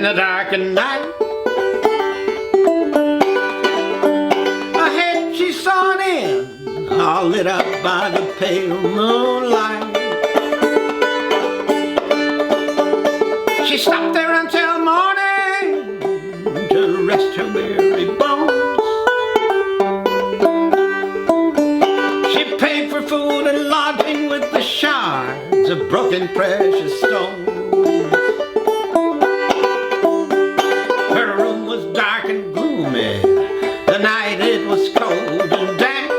in the darkened night. Ahead she saw an inn, all lit up by the pale moonlight. She stopped there until morning to rest her weary bones. She paid for food and lodging with the shards of broken precious stones. Her room was dark and gloomy, the night it was cold and damp.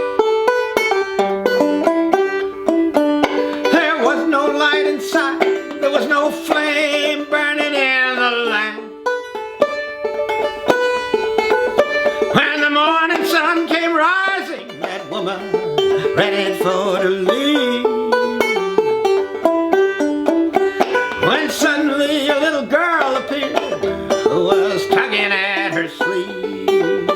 There was no light inside, there was no flame burning in the lamp. When the morning sun came rising, that woman ready for to leave, when suddenly a little girl appeared who was tugging at her sleeve.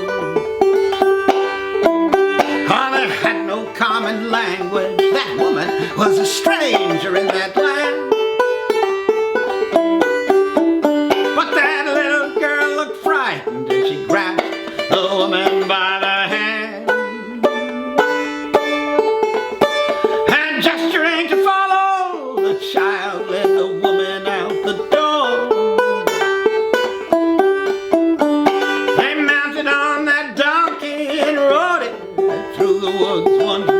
Oh, they had no common language, that woman was a stranger in that land. But that little girl looked frightened and she grabbed the woman by the hand, and gesturing to follow, the child led the woman out the door. They mounted on that donkey and rode it through the woods once more.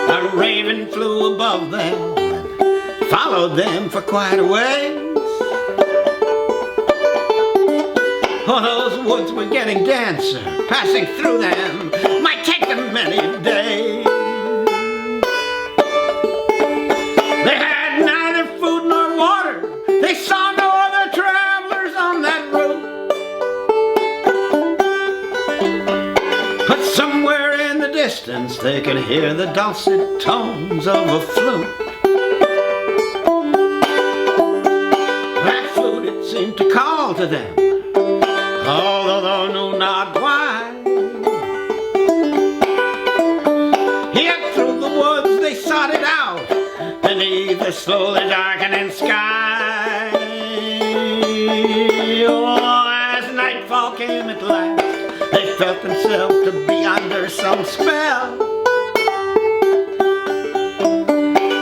A raven flew above them and followed them for quite a ways. Oh, those woods were getting denser, passing through them might take them many days. They had neither food nor water, they saw no other travelers on that route. But somewhere in the distance they could hear the dulcet tones of a flute. That flute, it seemed to call to them, although they knew not why. Yet through the woods they sought it out, beneath the slowly darkening sky. Oh, as nightfall came at last, they felt themselves to be under some spell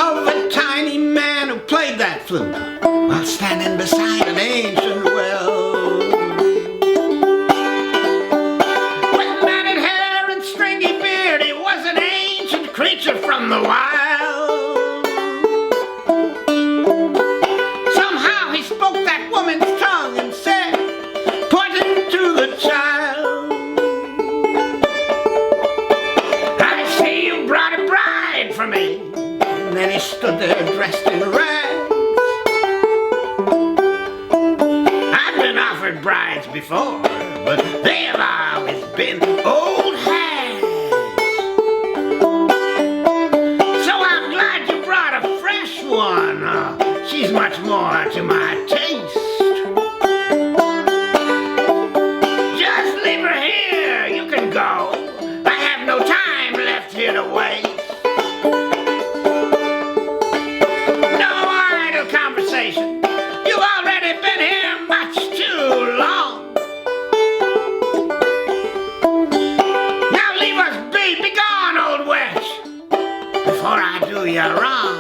of a tiny man who played that flute while standing beside an ancient well. With matted hair and stringy beard, he was an ancient creature from the wild. Somehow he spoke that woman's tongue and said, pointing to the child, I see you brought a bride for me. And then he stood there dressed in rags. I've been offered brides before, but they have always been old hags. So I'm glad you brought a fresh one. She's much more to my taste. Just leave her here, you can go. I have no time left here to waste. No idle conversation, you've already been here much too long. Now leave us be gone, old witch, before I do you wrong.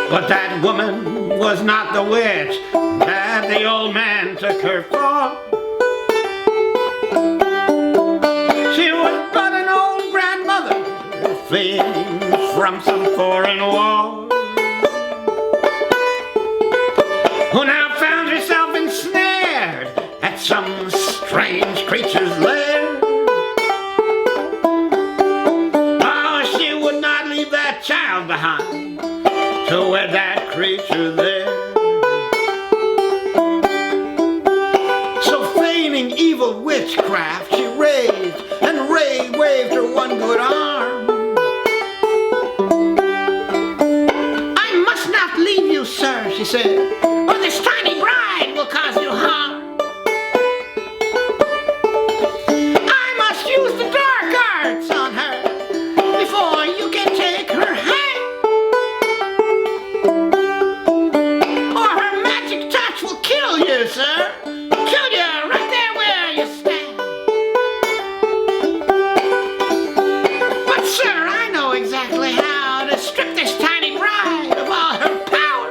But that woman was not the witch that the old man took her for. She was but an old grandmother fleeing from some foreign war, who now found herself ensnared at some strange creature's lair. Oh, she would not leave that child behind to wed that creature there. good arm. I must not leave you, sir, she said, or this tiny bride will cause you harm. I must use the dark arts on her before you can take her hand, or her magic touch will kill you, sir. Kill you right there where you stand. But sir, I know exactly how to strip this tiny bride of all her power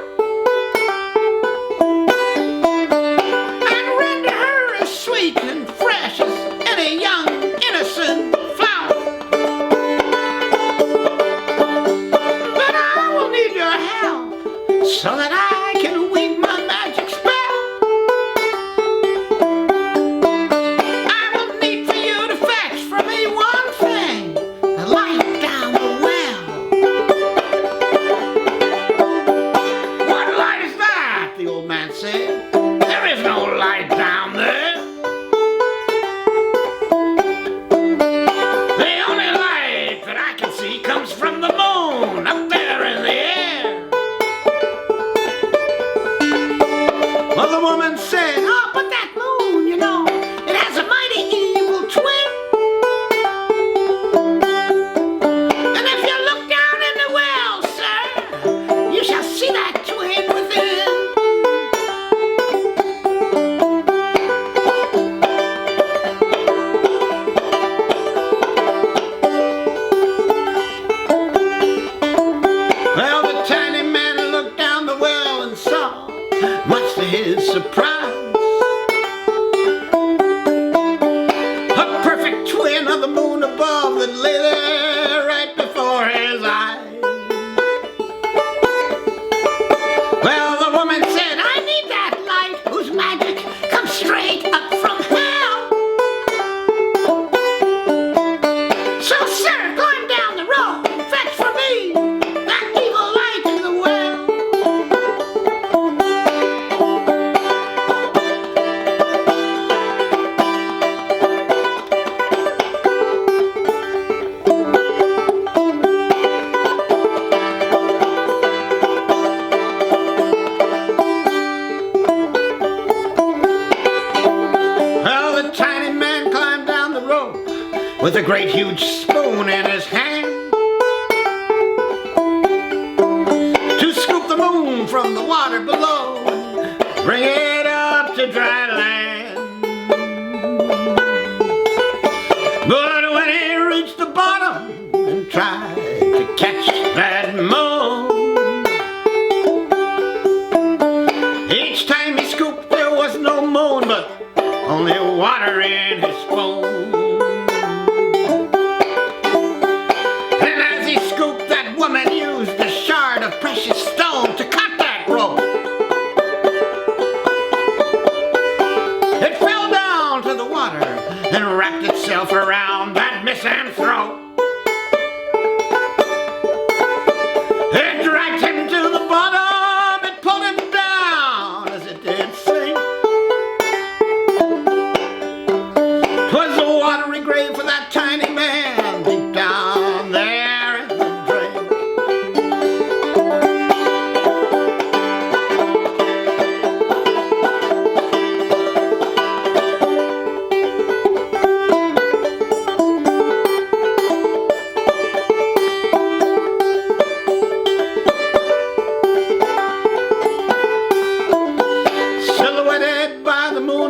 and render her as sweet and fresh as any young innocent flower. But I will need your help so that I can weave my magic spell. There is no light down there. The only light that I can see comes from the moon up there in the air. Well, the woman said, oh, but that moon, you know, it has a mighty evil twin. And if you look down in the well, sir, you shall see that twin within. Much to his surprise, a perfect twin of the moon above that lay there right before his eyes. Well, the woman said, I need that light whose magic comes straight up from hell. So, sir, going down the road, fetch for me that evil light in the well. With a great huge spoon in his hand to scoop the moon from the water below and bring it up to dry land. But when he reached the bottom and tried to catch that moon, each time he scooped there was no moon but only water in his spoon. Precious stone to cut that rope. It fell down to the water and wrapped itself around that misanthrope. It dragged him to the bottom, it pulled him down as it did sink. 'Twas a watery grave for that tiny man deep down there in the drink.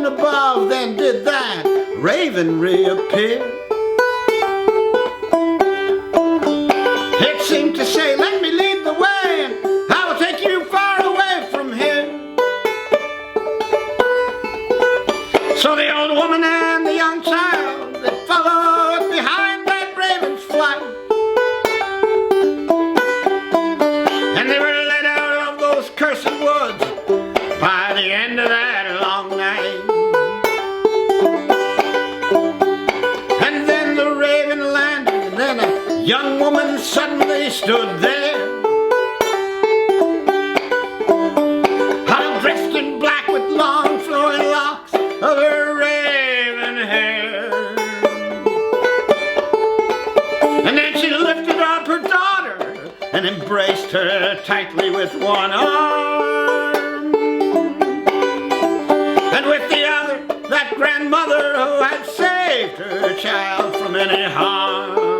Above, then did that raven reappear. It seemed to say, let me lead the way and I will take you far away from here. So the old woman and the young child, they followed behind that raven's flight, and they were led out of those cursed woods by the end of that long night. And then the raven landed, and then a young woman suddenly stood there, all dressed in black with long flowing locks of her raven hair. and embraced her tightly with one arm. And with the other, that grandmother who had saved her child from any harm.